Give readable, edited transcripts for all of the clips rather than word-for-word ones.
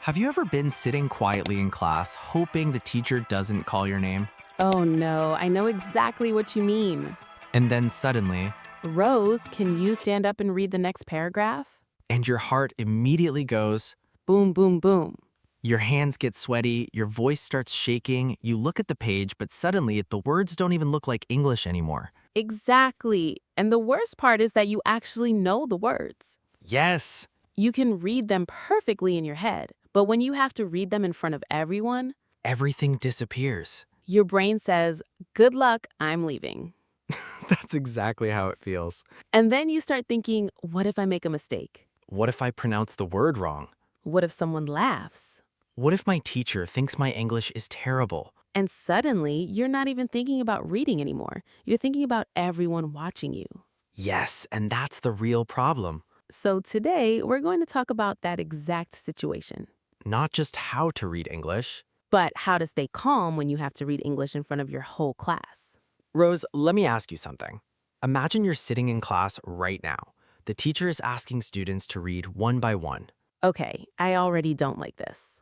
Have you ever been sitting quietly in class, hoping the teacher doesn't call your name? Oh no, I know exactly what you mean. And then suddenly, Rose, can you stand up and read the next paragraph? and your heart immediately goes, Boom, boom, boom. your hands get sweaty, your voice starts shaking, you look at the page, but suddenly the words don't even look like English anymore. Exactly. And the worst part is that you actually know the words. Yes, You can read them perfectly in your head, but when you have to read them in front of everyone, everything disappears. your brain says, "Good luck, I'm leaving." That's exactly how it feels. And then you start thinking, what if I make a mistake? What if I pronounce the word wrong? What if someone laughs? What if my teacher thinks my English is terrible? And suddenly, you're not even thinking about reading anymore. You're thinking about everyone watching you. Yes, and that's the real problem. So today, we're going to talk about that exact situation. Not just how to read English. But how to stay calm when you have to read English in front of your whole class. Rose, let me ask you something. Imagine you're sitting in class right now. The teacher is asking students to read one by one. Okay, I already don't like this.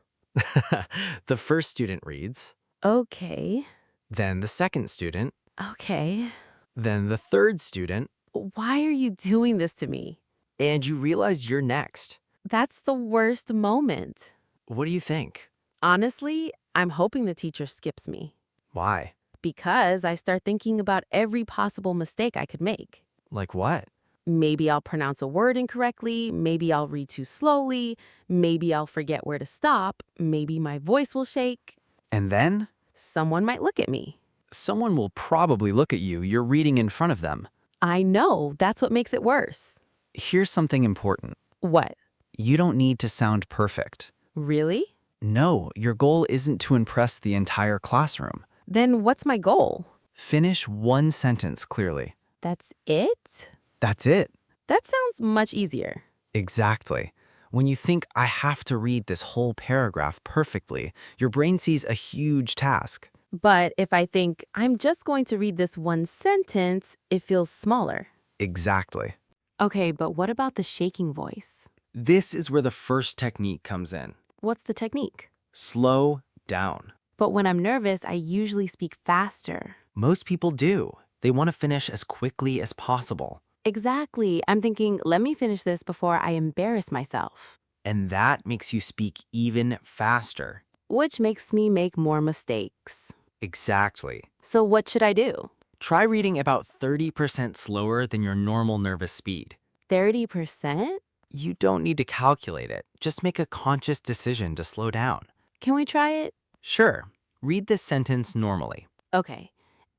The first student reads, Okay, then the second student, okay. then the third student, Why are you doing this to me? and you realize you're next. That's the worst moment. What do you think? Honestly, I'm hoping the teacher skips me. Why? Because I start thinking about every possible mistake I could make. Like what? Maybe I'll pronounce a word incorrectly, maybe I'll read too slowly, maybe I'll forget where to stop, maybe my voice will shake. And then? Someone might look at me. Someone will probably look at you. You're reading in front of them. I know, that's what makes it worse. Here's something important. What? You don't need to sound perfect. Really? No, your goal isn't to impress the entire classroom. Then what's my goal? Finish one sentence clearly. That's it? That's it. That sounds much easier. Exactly. When you think, I have to read this whole paragraph perfectly, your brain sees a huge task. But if I think I'm just going to read this one sentence, it feels smaller. Exactly. Okay, but what about the shaking voice? This is where the first technique comes in. What's the technique? Slow down. But when I'm nervous, I usually speak faster. Most people do. They want to finish as quickly as possible. Exactly. I'm thinking, let me finish this before I embarrass myself. And that makes you speak even faster. Which makes me make more mistakes. Exactly. So what should I do? Try reading about 30% slower than your normal nervous speed. 30%? You don't need to calculate it. Just make a conscious decision to slow down. Can we try it? Sure. Read this sentence normally. Okay.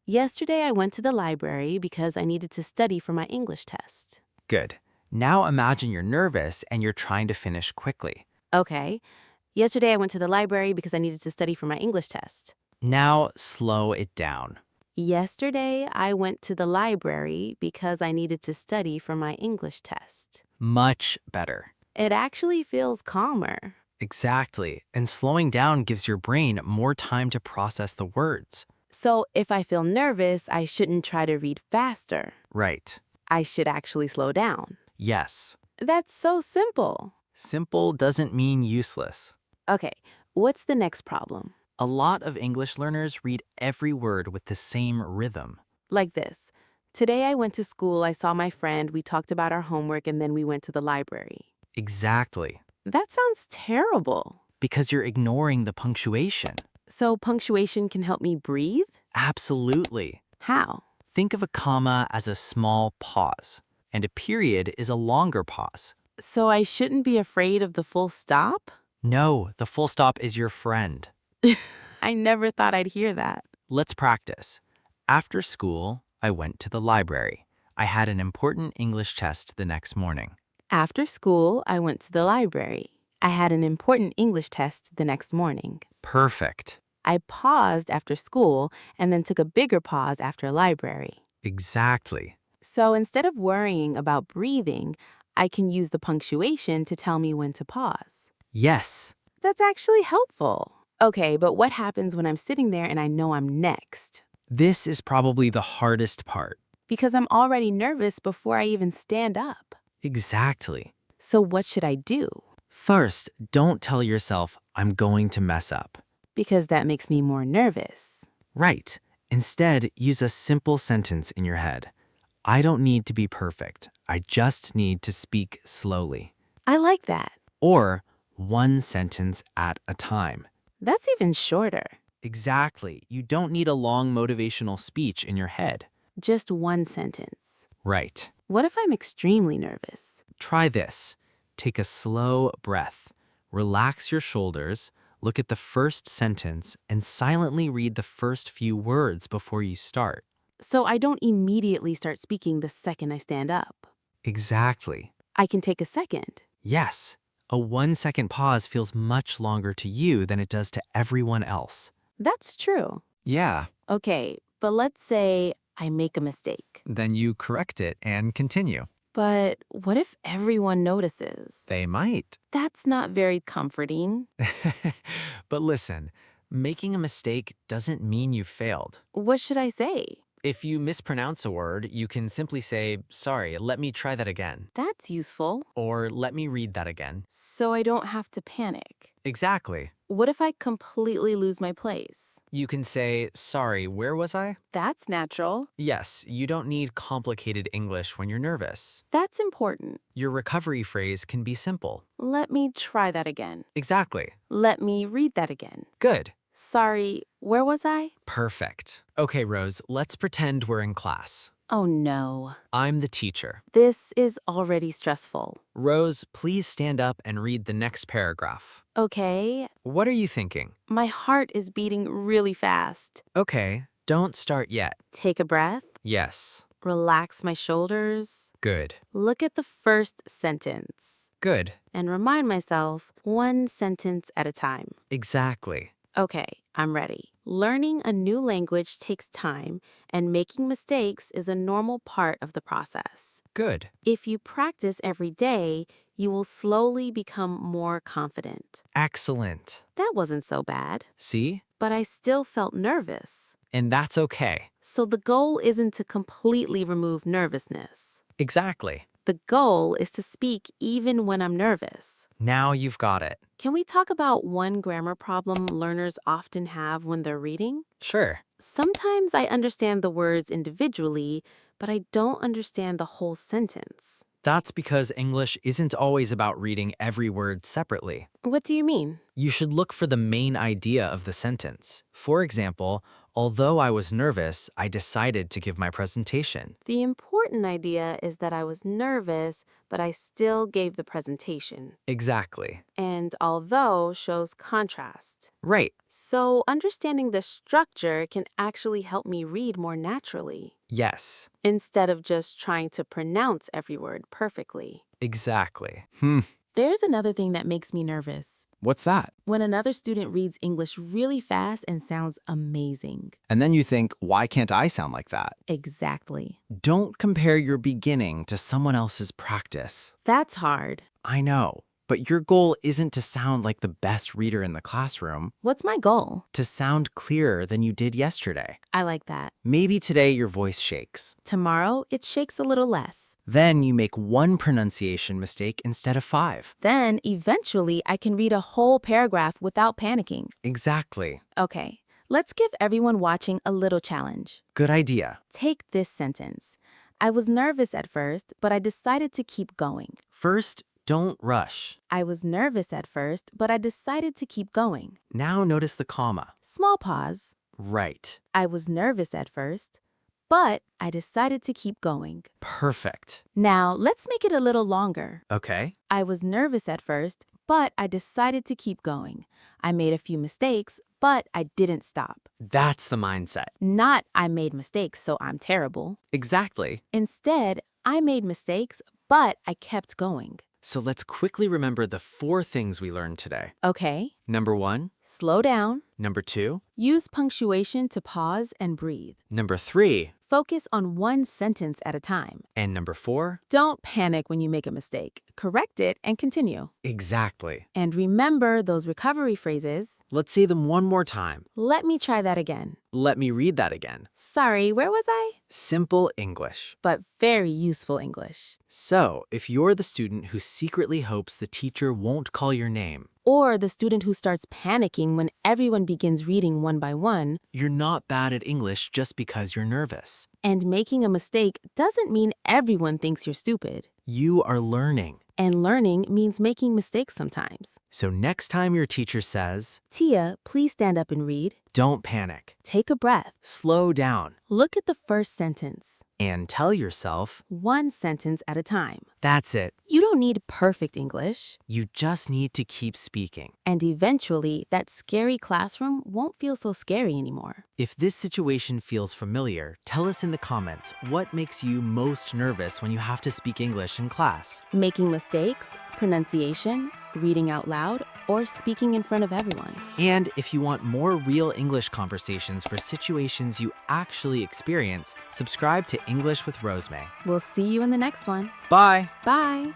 Yesterday I went to the library because I needed to study for my English test. Good. Now imagine you're nervous and you're trying to finish quickly. Okay. Yesterday I went to the library because I needed to study for my English test. Now slow it down. Yesterday I went to the library because I needed to study for my English test. Much better. It actually feels calmer. Exactly. And slowing down gives your brain more time to process the words. So if I feel nervous, I shouldn't try to read faster. Right. I should actually slow down. Yes. That's so simple. Simple doesn't mean useless. Okay, what's the next problem? A lot of English learners read every word with the same rhythm. Like this. Today I went to school, I saw my friend, we talked about our homework, and then we went to the library. Exactly. That sounds terrible. Because you're ignoring the punctuation. So punctuation can help me breathe? Absolutely. How? Think of a comma as a small pause, and a period is a longer pause. So I shouldn't be afraid of the full stop? No, the full stop is your friend. I never thought I'd hear that. Let's practice. After school, I went to the library. I had an important English test the next morning. After school, I went to the library. I had an important English test the next morning. Perfect. I paused after school and then took a bigger pause after library. Exactly. So instead of worrying about breathing, I can use the punctuation to tell me when to pause. Yes. That's actually helpful. Okay, but what happens when I'm sitting there and I know I'm next? This is probably the hardest part. Because I'm already nervous before I even stand up. Exactly. So what should I do? First, don't tell yourself, I'm going to mess up. Because that makes me more nervous. Right. Instead, use a simple sentence in your head. I don't need to be perfect. I just need to speak slowly. I like that. Or one sentence at a time. That's even shorter. Exactly. You don't need a long motivational speech in your head. Just one sentence. Right. What if I'm extremely nervous? Try this. Take a slow breath. Relax your shoulders. Look at the first sentence and silently read the first few words before you start. So I don't immediately start speaking the second I stand up. Exactly. I can take a second. Yes. A 1-second pause feels much longer to you than it does to everyone else. That's true. Yeah. Okay, but let's say I make a mistake. Then you correct it and continue. But what if everyone notices? They might. That's not very comforting. But listen, making a mistake doesn't mean you failed. What should I say? If you mispronounce a word, you can simply say, sorry, let me try that again. That's useful. Or let me read that again. So I don't have to panic. Exactly. What if I completely lose my place? You can say, sorry, where was I? That's natural. Yes, you don't need complicated English when you're nervous. That's important. Your recovery phrase can be simple. Let me try that again. Exactly. Let me read that again. Good. Sorry, where was I? Perfect. Okay, Rose, let's pretend we're in class. Oh no. I'm the teacher. This is already stressful. Rose, please stand up and read the next paragraph. Okay, What are you thinking? my heart is beating really fast. Okay, don't start yet. Take a breath. Yes. Relax my shoulders. Good. Look at the first sentence. Good. And remind myself one sentence at a time. Exactly. Okay, I'm ready. Learning a new language takes time, and making mistakes is a normal part of the process. Good. If you practice every day, you will slowly become more confident. Excellent. That wasn't so bad, See? but I still felt nervous. And that's okay. So the goal isn't to completely remove nervousness. Exactly. The goal is to speak even when I'm nervous. Now you've got it. Can we talk about one grammar problem learners often have when they're reading? Sure. Sometimes I understand the words individually, but I don't understand the whole sentence. That's because English isn't always about reading every word separately. What do you mean? You should look for the main idea of the sentence. For example, although I was nervous, I decided to give my presentation. The important idea is that I was nervous, but I still gave the presentation. Exactly. And although shows contrast. Right. So understanding the structure can actually help me read more naturally, Yes. instead of just trying to pronounce every word perfectly. Exactly. There's another thing that makes me nervous. What's that? When another student reads English really fast and sounds amazing. And then you think, why can't I sound like that? Exactly. Don't compare your beginning to someone else's practice. That's hard. I know, but your goal isn't to sound like the best reader in the classroom. What's my goal? To sound clearer than you did yesterday. I like that. Maybe today your voice shakes. Tomorrow, it shakes a little less. Then you make one pronunciation mistake instead of 5. Then, eventually, I can read a whole paragraph without panicking. Exactly. Okay, let's give everyone watching a little challenge. Good idea. Take this sentence. I was nervous at first, but I decided to keep going. First, don't rush. I was nervous at first, but I decided to keep going. Now notice the comma. Small pause. Right. I was nervous at first, but I decided to keep going. Perfect. Now, let's make it a little longer. Okay. I was nervous at first, but I decided to keep going. I made a few mistakes, but I didn't stop. That's the mindset. Not I made mistakes, so I'm terrible. Exactly. Instead, I made mistakes, but I kept going. So let's quickly remember the 4 things we learned today. Okay, Number 1. Slow down. Number 2. Use punctuation to pause and breathe. Number 3. Focus on one sentence at a time. And number 4. Don't panic when you make a mistake. Correct it and continue. Exactly. And remember those recovery phrases. Let's say them one more time. Let me try that again. Let me read that again. Sorry, where was I? Simple English. But very useful English. So, if you're the student who secretly hopes the teacher won't call your name, Or the student who starts panicking when everyone begins reading one by one, you're not bad at English just because you're nervous. and making a mistake doesn't mean everyone thinks you're stupid. You are learning. And learning means making mistakes sometimes. So next time your teacher says, Tia, please stand up and read. don't panic, Take a breath. slow down, Look at the first sentence. and tell yourself, One sentence at a time. that's it. You don't need perfect English. You just need to keep speaking. And eventually, that scary classroom won't feel so scary anymore. If this situation feels familiar, tell us in the comments what makes you most nervous when you have to speak English in class. Making mistakes, pronunciation, reading out loud, or speaking in front of everyone. And if you want more real English conversations for situations you actually experience, subscribe to English with Rosemay. We'll see you in the next one. Bye! Bye!